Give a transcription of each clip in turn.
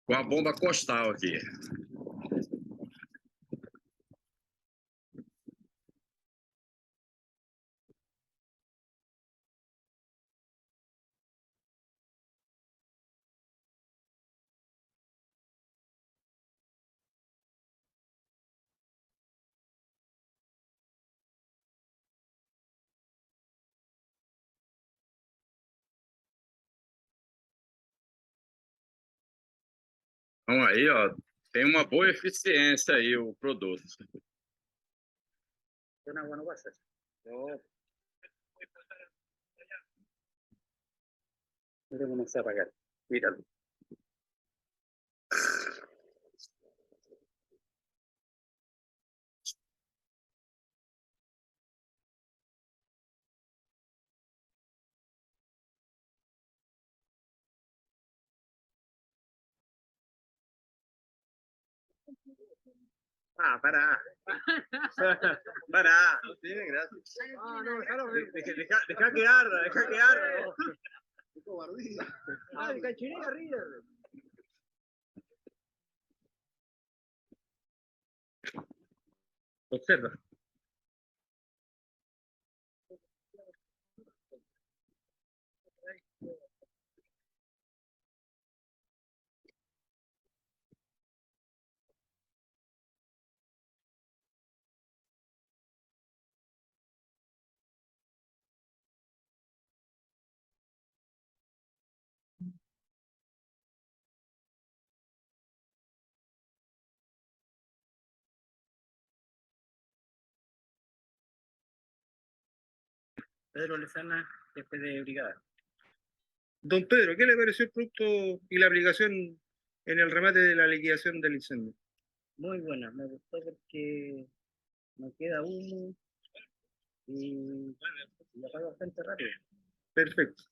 com a bomba costal aqui. Então aí, ó, tem uma boa eficiência aí o produto. Vamos a apagar. Míralo. Ah, pará. Pará, no tiene gracia. Ah, no, déjalo. Deja que arda, deja que arda. Ah, el cachirilla arriba. Observa. Pedro Lezana, jefe de brigada. Don Pedro, ¿qué le pareció el producto y la aplicación en el remate de la liquidación del incendio? Muy buena, me gustó porque no queda humo y apaga bastante rápido. Perfecto.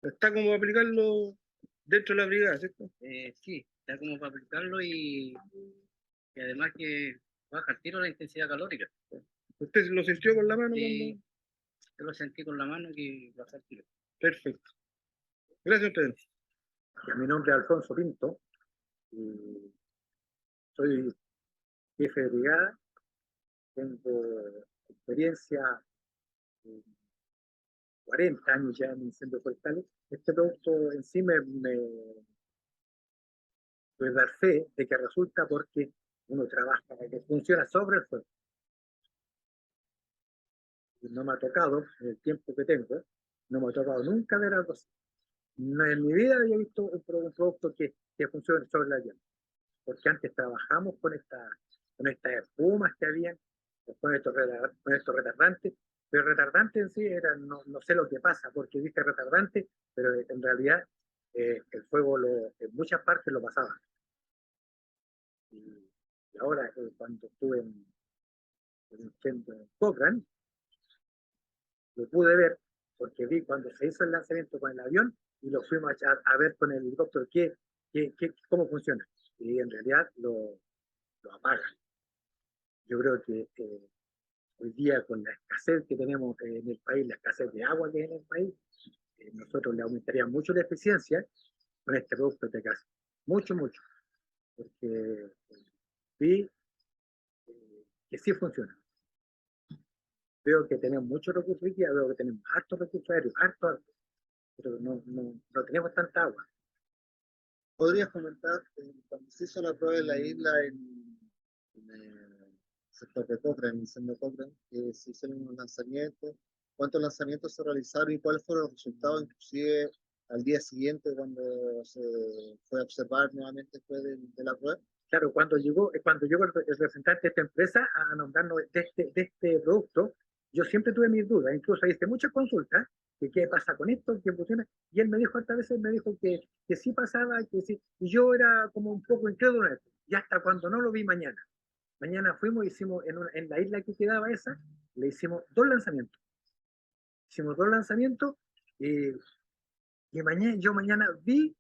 Está como aplicarlo dentro de la brigada, ¿cierto? Sí, está como para aplicarlo y además que baja al tiro la intensidad calórica. ¿Usted lo sintió con la mano? Sí, yo lo sentí con la mano que baja al tiro. Perfecto. Gracias, Pedro. Mi nombre es Alfonso Pinto y soy jefe de brigada. Tengo experiencia, 40 años ya en incendios forestales. Este producto en sí me puede dar fe de que resulta porque uno trabaja, que funciona sobre el fuego. Y no me ha tocado, en el tiempo que tengo, no me ha tocado nunca ver algo así. No, en mi vida había visto un producto que funcione sobre la llama. Porque antes trabajamos con estas espumas que habían, con estos retardantes, pero el retardante en sí era, no sé lo que pasa, porque dice retardante, pero en realidad el fuego en muchas partes lo pasaba. Y ahora, cuando estuve en Cochrane, lo pude ver, porque vi cuando se hizo el lanzamiento con el avión y lo fuimos a ver con el helicóptero cómo funciona. Y en realidad lo apaga. Yo creo que hoy día con la escasez que tenemos en el país, la escasez de agua que hay en el país, nosotros le aumentaría mucho la eficiencia con este producto de casa. Mucho, mucho. Porque vi que sí funciona. Veo que tenemos muchos recursos hoy día, veo que tenemos hartos recursos aéreos, hartos, pero no tenemos tanta agua. ¿Podrías comentar cuando se hizo la prueba en la isla en el sector de Cochrane, en el incendio de Cochrane, que se hicieron unos lanzamientos? ¿Cuántos lanzamientos se realizaron y cuáles fueron los resultados, inclusive al día siguiente cuando se fue a observar nuevamente después de la prueba? Claro, cuando llegó el representante de esta empresa a nombrarnos de este producto, yo siempre tuve mis dudas, incluso hice muchas consultas, que qué pasa con esto, qué funciona, y él me dijo hartas veces, me dijo que sí pasaba, que sí, y yo era como un poco incrédulo en esto, y hasta cuando no lo vi mañana. Mañana fuimos, hicimos en la isla que quedaba esa, le hicimos 2 lanzamientos. Hicimos 2 lanzamientos, y yo mañana vi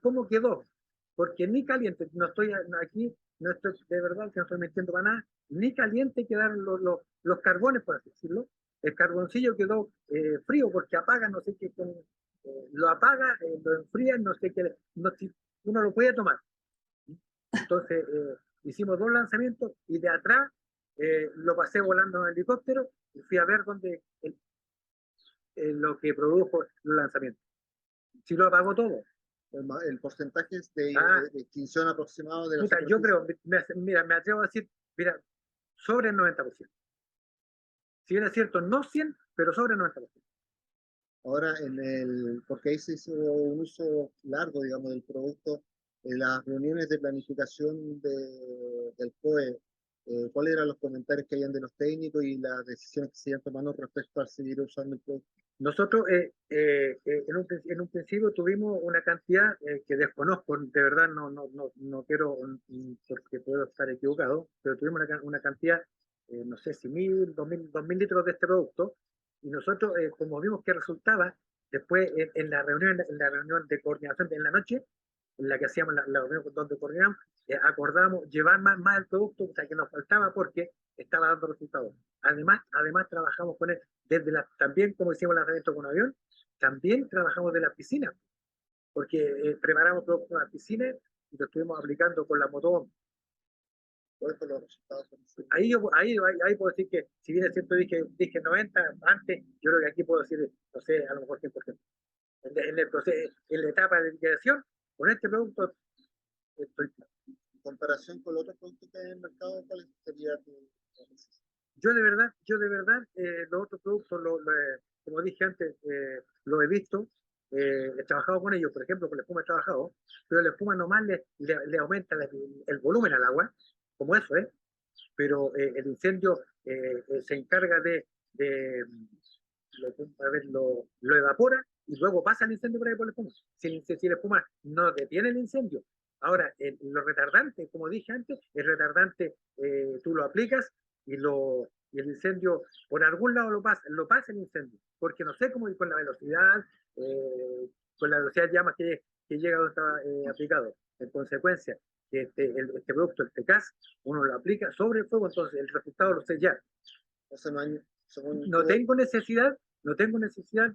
cómo quedó, porque ni caliente, no estoy aquí, no estoy, de verdad que no estoy mintiendo para nada, ni caliente quedaron los carbones, por así decirlo. El carboncillo quedó frío porque apaga, no sé qué, lo apaga, lo enfría, no sé qué, no, uno lo puede tomar. Entonces, hicimos 2 lanzamientos y de atrás lo pasé volando en helicóptero y fui a ver dónde lo que produjo los lanzamientos. Si lo apagó todo. El porcentaje de, Ah. de extinción aproximado de la Puta, yo superficie. creo, mira, me atrevo a decir, mira, sobre el 90%. Si bien es cierto, no 100, pero sobre el 90%. Ahora, porque ahí se hizo un uso largo, digamos, del producto, en las reuniones de planificación del COE, ¿cuáles eran los comentarios que hayan de los técnicos y las decisiones que se iban tomando respecto a seguir usando el producto? Nosotros en un principio tuvimos una cantidad que desconozco, de verdad no quiero, porque puedo estar equivocado, pero tuvimos una cantidad, no sé si 2.000 litros de este producto, y nosotros, como vimos que resultaba, después en la reunión de coordinación de en la noche, en la que hacíamos la reunión donde coordinamos, acordamos llevar más el producto, o sea, que nos faltaba porque estaba dando resultados. Además trabajamos con él también como hicimos el lanzamiento con avión, también trabajamos de la piscina, porque preparamos productos en la piscina y lo estuvimos aplicando con la motobomba. ¿Cuáles fueron los resultados? Ahí puedo decir que, si bien es cierto, dije 90 antes, yo creo que aquí puedo decir, no sé, a lo mejor 100%. En el proceso, en la etapa de liquidación, con este producto, estoy. En comparación con los otros productos que hay en el mercado, ¿cuál sería tu análisis? Yo de verdad, los otros productos, como dije antes, lo he visto, he trabajado con ellos, por ejemplo, con la espuma he trabajado, pero la espuma nomás le aumenta el volumen al agua, como eso, pero el incendio se encarga lo evapora y luego pasa el incendio por ahí por la espuma. Si la espuma no detiene el incendio. Ahora, los retardantes, como dije antes, el retardante tú lo aplicas y el incendio por algún lado lo pasa el incendio, porque no sé cómo ir con la velocidad, con la velocidad de llamas que llega donde está aplicado. En consecuencia, este producto, el TECAS, uno lo aplica sobre el fuego, entonces el resultado lo sé ya. Entonces, no hay, según No tú, tengo necesidad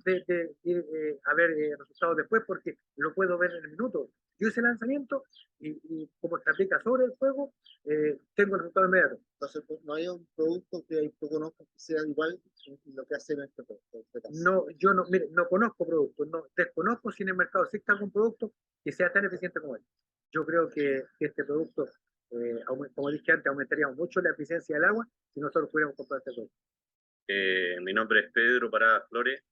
de ir a ver resultados después porque lo puedo ver en el minuto. Yo hice el lanzamiento y como se aplica sobre el fuego, tengo el resultado inmediato. entonces, no hay un producto que tú conozcas que sea igual en lo que hace en este producto. No, yo no, mire, no conozco productos, no, desconozco si en el mercado existe algún producto que sea tan eficiente como este. Yo creo que este producto, como dije antes, aumentaría mucho la eficiencia del agua si nosotros pudiéramos comprar este producto. Mi nombre es Pedro Parada Flores.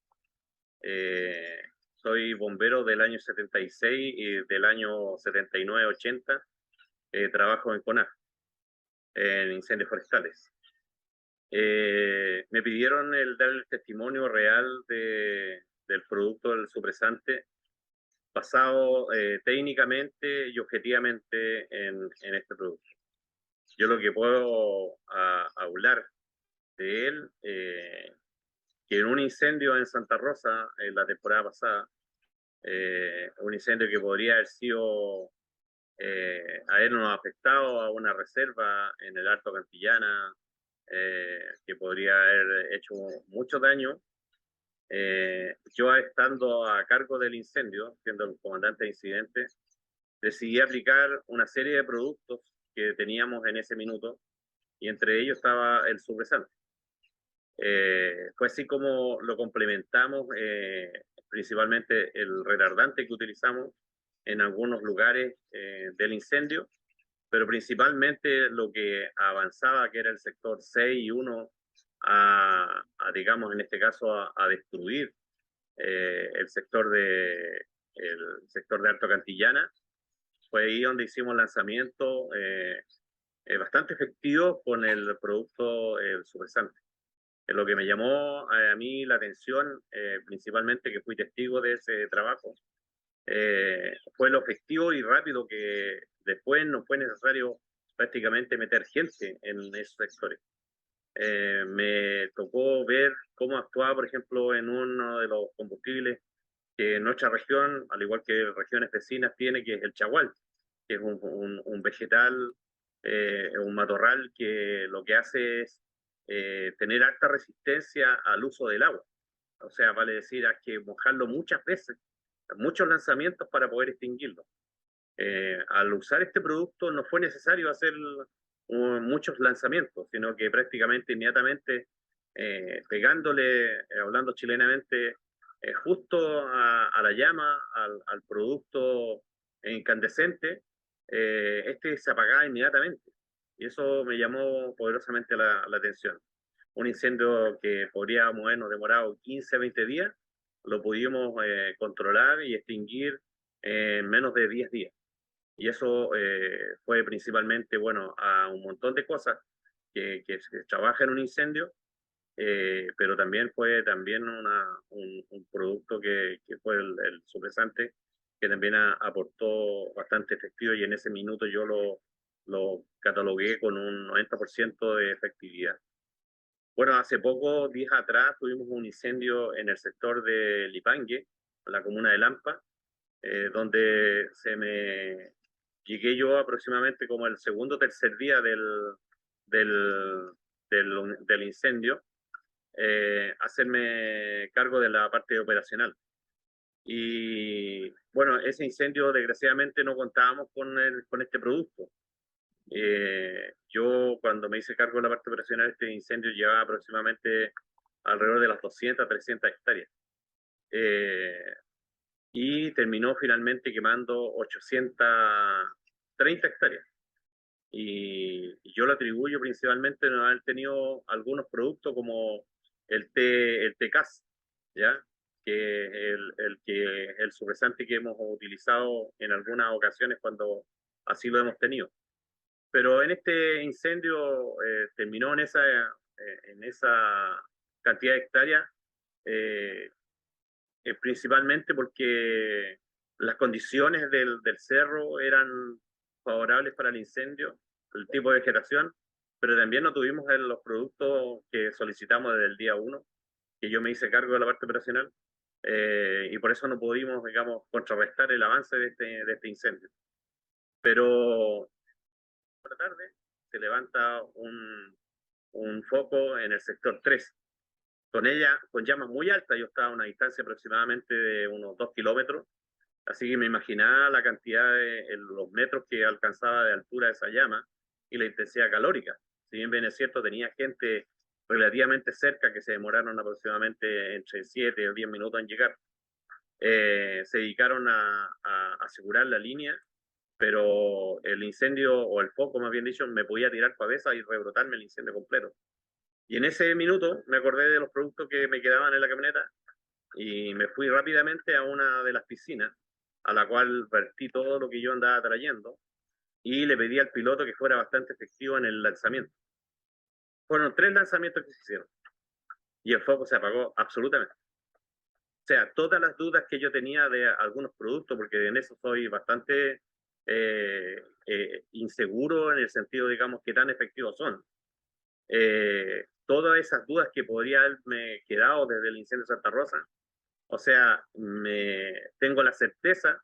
Soy bombero del año 76 y del año 79-80. Trabajo en CONAF, en incendios forestales. Me pidieron dar el testimonio real del producto del supresante basado técnicamente y objetivamente en este producto. Yo lo que puedo hablar de él, que en un incendio en Santa Rosa, en la temporada pasada, un incendio que podría haber sido, habernos afectado a una reserva en el Alto Cantillana, que podría haber hecho mucho daño. Yo estando a cargo del incendio, siendo el comandante de incidente, decidí aplicar una serie de productos que teníamos en ese minuto y entre ellos estaba el supresante. Fue así como lo complementamos, principalmente el retardante que utilizamos en algunos lugares del incendio, pero principalmente lo que avanzaba, que era el sector 6 y 1, digamos, en este caso, a destruir el sector de Alto Cantillana. Fue ahí donde hicimos lanzamiento bastante efectivo con el producto el supresante. Lo que me llamó a mí la atención, principalmente que fui testigo de ese trabajo, fue lo efectivo y rápido que después no fue necesario prácticamente meter gente en esos sectores. Me tocó ver cómo actuaba, por ejemplo, en uno de los combustibles que nuestra región, al igual que regiones vecinas, tiene, que es el chagual, que es un vegetal, un matorral que lo que hace es tener alta resistencia al uso del agua. O sea, vale decir, hay que mojarlo muchas veces muchos lanzamientos para poder extinguirlo. Al usar este producto no fue necesario hacer muchos lanzamientos, sino que prácticamente inmediatamente pegándole, hablando chilenamente, justo a la llama, al producto incandescente, este se apagaba inmediatamente. Y eso me llamó poderosamente la atención. Un incendio que podríamos habernos demorado 15 a 20 días, lo pudimos controlar y extinguir en menos de 10 días. Y eso fue principalmente, bueno, a un montón de cosas que se trabaja en un incendio, pero también fue también un producto que fue el supresante, que también aportó bastante efectivo y en ese minuto yo lo catalogué con un 90% de efectividad. Bueno, hace poco, días atrás, tuvimos un incendio en el sector de Lipangue, en la comuna de Lampa, donde llegué yo aproximadamente como el segundo o tercer día del incendio, hacerme cargo de la parte operacional. Y bueno, ese incendio desgraciadamente no contábamos con este producto. Yo cuando me hice cargo de la parte operacional, este incendio llevaba aproximadamente alrededor de las 200, 300 hectáreas. Y terminó finalmente quemando 830 hectáreas. Y yo lo atribuyo principalmente a no haber tenido algunos productos como el TCAS, ¿ya? Que es el supresante que hemos utilizado en algunas ocasiones cuando así lo hemos tenido. Pero en este incendio terminó en esa cantidad de hectáreas, principalmente porque las condiciones del cerro eran favorables para el incendio, el tipo de vegetación, pero también no tuvimos los productos que solicitamos desde el día 1, que yo me hice cargo de la parte operacional, y por eso no pudimos, digamos, contrarrestar el avance de este incendio. Pero por la tarde se levanta un foco en el sector 3, con llamas muy altas. Yo estaba a una distancia aproximadamente de unos 2 kilómetros, así que me imaginaba la cantidad los metros que alcanzaba de altura esa llama y la intensidad calórica. Si bien es cierto, tenía gente relativamente cerca que se demoraron aproximadamente entre 7 o 10 minutos en llegar. Se dedicaron a asegurar la línea, pero el incendio, o el foco más bien dicho, me podía tirar cabeza y rebrotarme el incendio completo. Y en ese minuto me acordé de los productos que me quedaban en la camioneta y me fui rápidamente a una de las piscinas, a la cual vertí todo lo que yo andaba trayendo y le pedí al piloto que fuera bastante efectivo en el lanzamiento. Fueron 3 lanzamientos que se hicieron y el foco se apagó absolutamente. O sea, todas las dudas que yo tenía de algunos productos, porque en eso soy bastante inseguro en el sentido, digamos, que tan efectivos son. Todas esas dudas que podría haberme quedado desde el incendio de Santa Rosa, o sea, tengo la certeza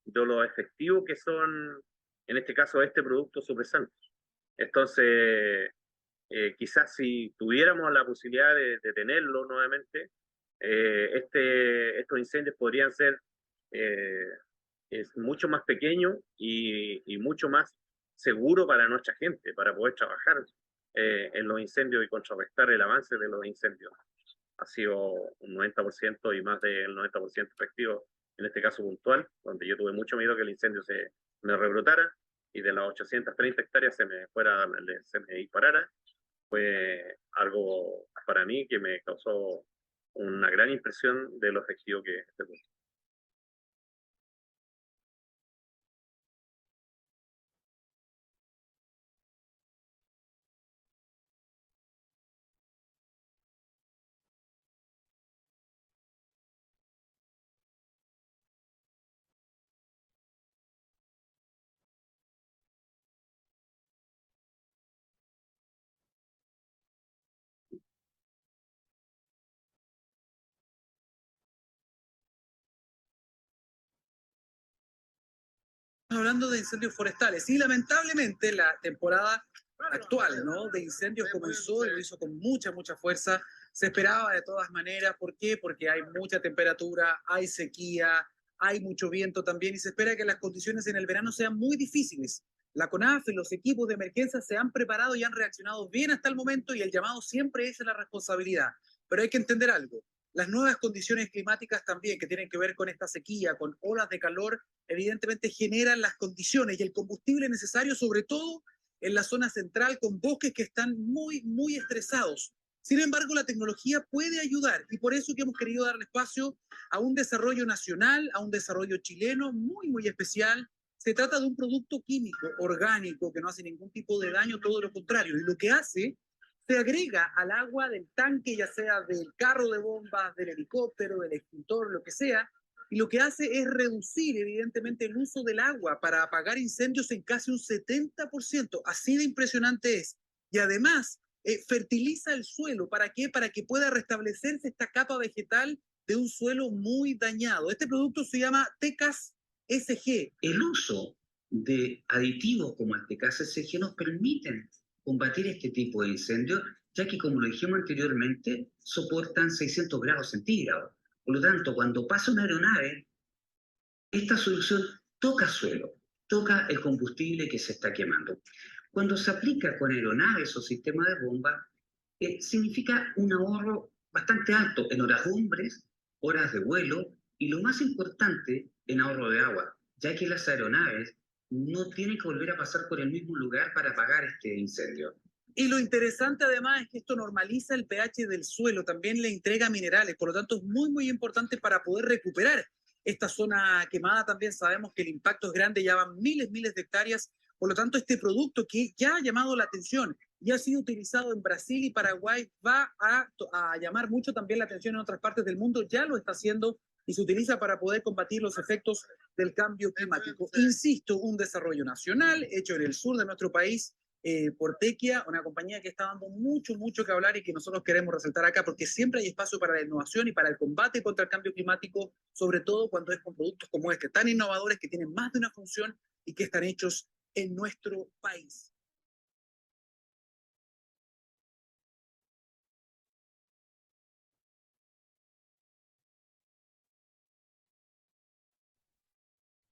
de lo efectivo que son, en este caso, este producto supresante. Entonces, quizás si tuviéramos la posibilidad de tenerlo nuevamente, estos incendios podrían ser mucho más pequeños y mucho más seguros para nuestra gente, para poder trabajar en los incendios y contrarrestar el avance de los incendios. Ha sido un 90% y más del 90% efectivo en este caso puntual, donde yo tuve mucho miedo que el incendio se me rebrotara y de las 830 hectáreas se me disparara. Fue algo para mí que me causó una gran impresión de lo efectivo que es este punto. Hablando de incendios forestales y lamentablemente la temporada actual, ¿no?, de incendios comenzó y lo hizo con mucha fuerza. Se esperaba de todas maneras. ¿Por qué? Porque hay mucha temperatura, hay sequía, hay mucho viento también y se espera que las condiciones en el verano sean muy difíciles. La CONAF y los equipos de emergencia se han preparado y han reaccionado bien hasta el momento y el llamado siempre es la responsabilidad. Pero hay que entender algo. Las nuevas condiciones climáticas también, que tienen que ver con esta sequía, con olas de calor, evidentemente generan las condiciones y el combustible necesario, sobre todo en la zona central, con bosques que están muy estresados. Sin embargo, la tecnología puede ayudar y por eso que hemos querido darle espacio a un desarrollo nacional, a un desarrollo chileno muy especial. Se trata de un producto químico, orgánico, que no hace ningún tipo de daño, todo lo contrario. Y lo que hace, se agrega al agua del tanque, ya sea del carro de bombas, del helicóptero, del extintor, lo que sea, y lo que hace es reducir evidentemente el uso del agua para apagar incendios en casi un 70%. Así de impresionante es. Y además, fertiliza el suelo. ¿Para qué? Para que pueda restablecerse esta capa vegetal de un suelo muy dañado. Este producto se llama TECAS SG. El uso de aditivos como el TECAS SG nos permiten combatir este tipo de incendios, ya que, como lo dijimos anteriormente, soportan 600 grados centígrados. Por lo tanto, cuando pasa una aeronave, esta solución toca suelo, toca el combustible que se está quemando. Cuando se aplica con aeronaves o sistemas de bomba, significa un ahorro bastante alto en horas hombres, horas de vuelo y lo más importante, en ahorro de agua, ya que las aeronaves no tienen que volver a pasar por el mismo lugar para apagar este incendio. Y lo interesante además es que esto normaliza el pH del suelo, también le entrega minerales, por lo tanto es muy importante para poder recuperar esta zona quemada. También sabemos que el impacto es grande, ya van miles de hectáreas, por lo tanto este producto que ya ha llamado la atención y ha sido utilizado en Brasil y Paraguay va a llamar mucho también la atención en otras partes del mundo, ya lo está haciendo y se utiliza para poder combatir los efectos del cambio climático. Insisto, un desarrollo nacional hecho en el sur de nuestro país, por Tequia, una compañía que está dando mucho que hablar y que nosotros queremos resaltar acá porque siempre hay espacio para la innovación y para el combate contra el cambio climático, sobre todo cuando es con productos como este, tan innovadores que tienen más de una función y que están hechos en nuestro país.